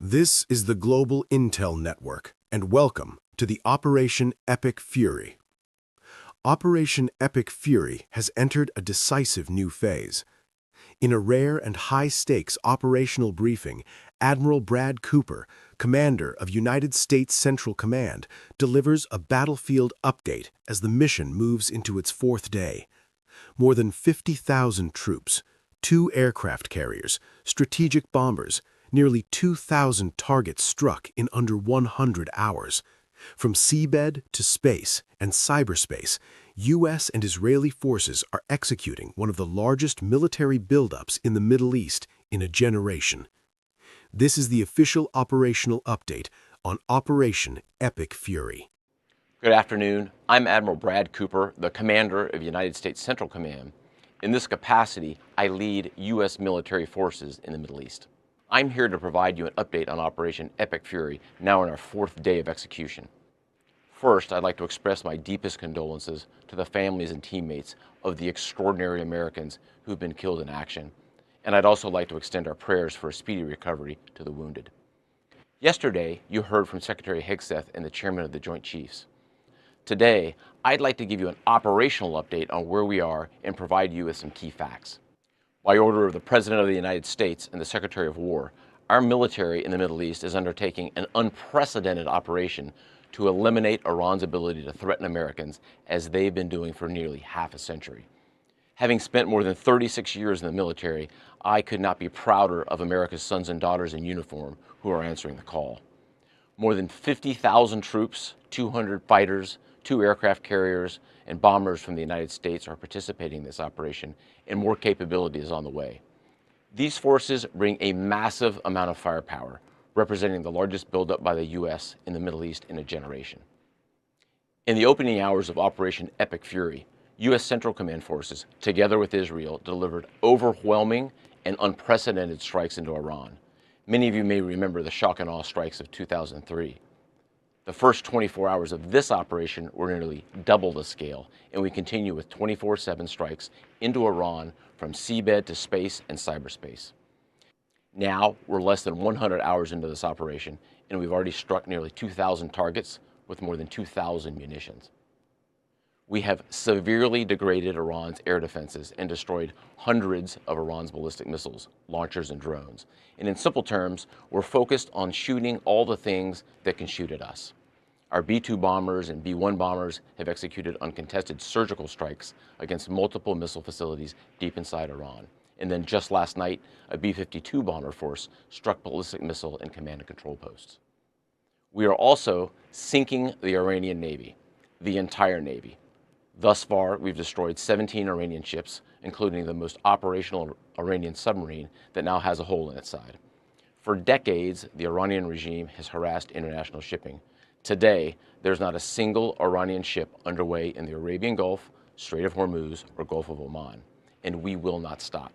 This is the Global Intel Network, and welcome to the Operation Epic Fury. Operation Epic Fury has entered a decisive new phase. In a rare and high-stakes operational briefing, Admiral Brad Cooper, commander of United States Central Command, delivers a battlefield update as the mission moves into its fourth day. More than 50,000 troops, 2 aircraft carriers, strategic bombers, nearly 2,000 targets struck in under 100 hours. From seabed to space and cyberspace, U.S. and Israeli forces are executing one of the largest military buildups in the Middle East in a generation. This is the official operational update on Operation Epic Fury. Good afternoon. I'm Admiral Brad Cooper, the commander of United States Central Command. In this capacity, I lead U.S. military forces in the Middle East. I'm here to provide you an update on Operation Epic Fury, now in our fourth day of execution. First, I'd like to express my deepest condolences to the families and teammates of the extraordinary Americans who've been killed in action, and I'd also like to extend our prayers for a speedy recovery to the wounded. Yesterday, you heard from Secretary Hegseth and the Chairman of the Joint Chiefs. Today, I'd like to give you an operational update on where we are and provide you with some key facts. By order of the President of the United States and the Secretary of War, our military in the Middle East is undertaking an unprecedented operation to eliminate Iran's ability to threaten Americans, as they've been doing for nearly half a century. Having spent more than 36 years in the military, I could not be prouder of America's sons and daughters in uniform who are answering the call. More than 50,000 troops, 200 fighters, 2 aircraft carriers, and bombers from the United States are participating in this operation, and more capability is on the way. These forces bring a massive amount of firepower, representing the largest buildup by the U.S. in the Middle East in a generation. In the opening hours of Operation Epic Fury, U.S. Central Command forces, together with Israel, delivered overwhelming and unprecedented strikes into Iran. Many of you may remember the shock and awe strikes of 2003. The first 24 hours of this operation were nearly double the scale, and we continue with 24/7 strikes into Iran from seabed to space and cyberspace. Now, we're less than 100 hours into this operation, and we've already struck nearly 2,000 targets with more than 2,000 munitions. We have severely degraded Iran's air defenses and destroyed hundreds of Iran's ballistic missiles, launchers, and drones. And in simple terms, we're focused on shooting all the things that can shoot at us. Our B-2 bombers and B-1 bombers have executed uncontested surgical strikes against multiple missile facilities deep inside Iran. And then just last night, a B-52 bomber force struck ballistic missile and command and control posts. We are also sinking the Iranian Navy, the entire Navy. Thus far, we've destroyed 17 Iranian ships, including the most operational Iranian submarine that now has a hole in its side. For decades, the Iranian regime has harassed international shipping. Today, there's not a single Iranian ship underway in the Arabian Gulf, Strait of Hormuz, or Gulf of Oman, and we will not stop.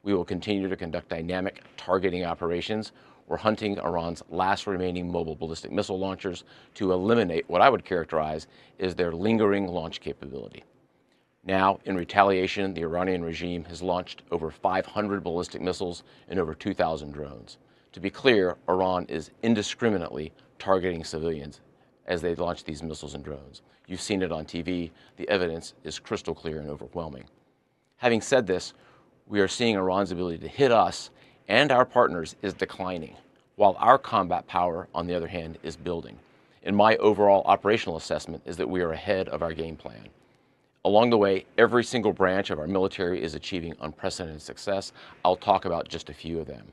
We will continue to conduct dynamic targeting operations. We're hunting Iran's last remaining mobile ballistic missile launchers to eliminate what I would characterize as their lingering launch capability. Now, in retaliation, the Iranian regime has launched over 500 ballistic missiles and over 2,000 drones. To be clear, Iran is indiscriminately targeting civilians as they launch these missiles and drones. You've seen it on TV. The evidence is crystal clear and overwhelming. Having said this, we are seeing Iran's ability to hit us and our partners is declining, while our combat power, on the other hand, is building. And my overall operational assessment is that we are ahead of our game plan. Along the way, every single branch of our military is achieving unprecedented success. I'll talk about just a few of them.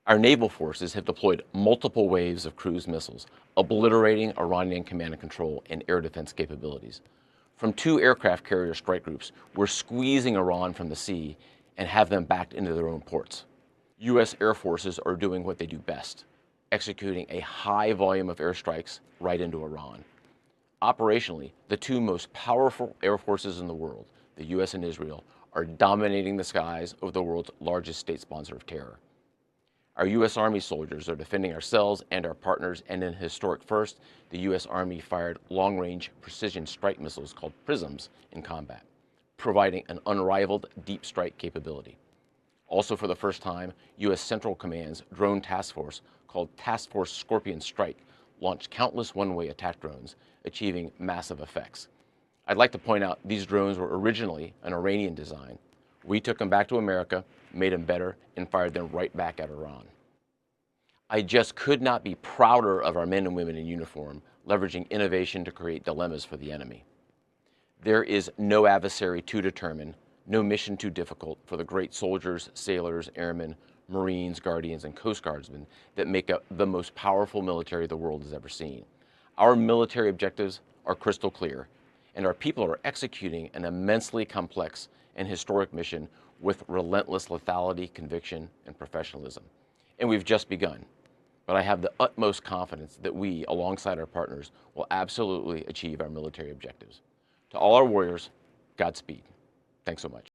Our naval forces have deployed multiple waves of cruise missiles, obliterating Iranian command and control and air defense capabilities. From 2 aircraft carrier strike groups, we're squeezing Iran from the sea and have them backed into their own ports. U.S. air forces are doing what they do best, executing a high volume of airstrikes right into Iran. Operationally, the 2 most powerful air forces in the world, the U.S. and Israel, are dominating the skies of the world's largest state sponsor of terror. Our U.S. Army soldiers are defending ourselves and our partners, and in a historic first, the U.S. Army fired long-range precision strike missiles called PRISMs in combat, providing an unrivaled deep strike capability. Also for the first time, U.S. Central Command's drone task force called Task Force Scorpion Strike launched countless one-way attack drones, achieving massive effects. I'd like to point out these drones were originally an Iranian design. We took them back to America, made them better, and fired them right back at Iran. I just could not be prouder of our men and women in uniform, leveraging innovation to create dilemmas for the enemy. There is no adversary too determined, no mission too difficult for the great soldiers, sailors, airmen, Marines, Guardians, and Coast Guardsmen that make up the most powerful military the world has ever seen. Our military objectives are crystal clear, and our people are executing an immensely complex and historic mission with relentless lethality, conviction, and professionalism. And we've just begun. But I have the utmost confidence that we, alongside our partners, will absolutely achieve our military objectives. To all our warriors, Godspeed. Thanks so much.